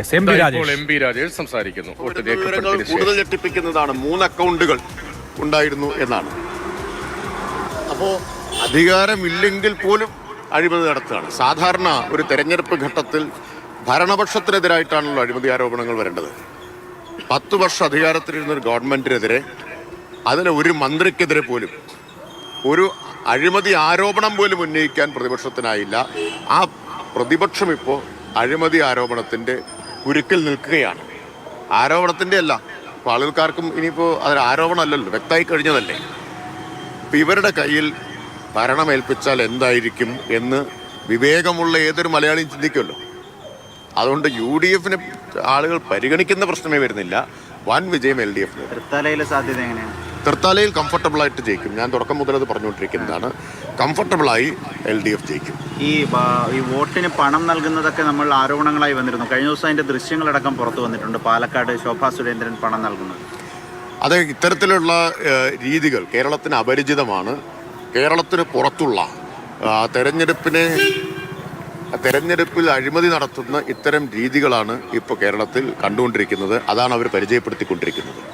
M P Rajesh സംസാരിക്കുന്നു. കൂടുതൽ ഞെട്ടിപ്പിക്കുന്നതാണ് 3 അക്കൗണ്ടുകൾ ഉണ്ടായിരുന്നു എന്നാണ്. അപ്പോൾ അധികാരമില്ലെങ്കിൽ പോലും അഴിമതി നടത്തുകയാണ്. സാധാരണ ഒരു തെരഞ്ഞെടുപ്പ് ഘട്ടത്തിൽ ഭരണപക്ഷത്തിനെതിരായിട്ടാണല്ലോ അഴിമതി ആരോപണങ്ങൾ വരേണ്ടത്. 10 വർഷം അധികാരത്തിലിരുന്ന ഒരു ഗവൺമെന്റിനെതിരെ, അതിലെ ഒരു മന്ത്രിക്കെതിരെ പോലും ഒരു അഴിമതി ആരോപണം പോലും ഉന്നയിക്കാൻ പ്രതിപക്ഷത്തിനായില്ല. ആ പ്രതിപക്ഷം ഇപ്പോൾ അഴിമതി ആരോപണത്തിൻ്റെ കുരുക്കിൽ നിൽക്കുകയാണ്. ആരോപണത്തിൻ്റെ അല്ല, ഇപ്പോൾ ആളുകൾക്കാർക്കും ഇനിയിപ്പോൾ അതൊരു ആരോപണമല്ലല്ലോ, വ്യക്തമായി കഴിഞ്ഞതല്ലേ. ഇപ്പം ഇവരുടെ കയ്യിൽ ഭരണമേൽപ്പിച്ചാൽ എന്തായിരിക്കും എന്ന് വിവേകമുള്ള ഏതൊരു മലയാളിയും ചിന്തിക്കുമല്ലോ. അതുകൊണ്ട് UDF-നെ ആളുകൾ പരിഗണിക്കുന്ന പ്രശ്നമേ വരുന്നില്ല. വൻ വിജയം LDF-ന്. തൃത്താലയിലെ സാധ്യത എങ്ങനെയാണ്? തൃത്താലയിൽ കംഫർട്ടബിളായിട്ട് ജയിക്കും. ഞാൻ തുടക്കം മുതൽ അത് പറഞ്ഞുകൊണ്ടിരിക്കുന്നതാണ്. കംഫർട്ടബിളായി LDF ജയിക്കും. ഈ വോട്ടിന് പണം നൽകുന്നതൊക്കെ നമ്മൾ ആരോപണങ്ങളായി വന്നിരുന്നു. കഴിഞ്ഞ ദിവസം അതിൻ്റെ ദൃശ്യങ്ങളടക്കം പുറത്തു വന്നിട്ടുണ്ട്. പാലക്കാട് ശോഭാ സുരേന്ദ്രൻ പണം നൽകുന്നത്. അത് ഇത്തരത്തിലുള്ള രീതികൾ കേരളത്തിന് അപരിചിതമാണ്. കേരളത്തിന് പുറത്തുള്ള തെരഞ്ഞെടുപ്പിൽ അഴിമതി നടത്തുന്ന ഇത്തരം രീതികളാണ് ഇപ്പോൾ കേരളത്തിൽ കണ്ടുകൊണ്ടിരിക്കുന്നത്. അതാണ് അവർ പരിചയപ്പെടുത്തിക്കൊണ്ടിരിക്കുന്നത്.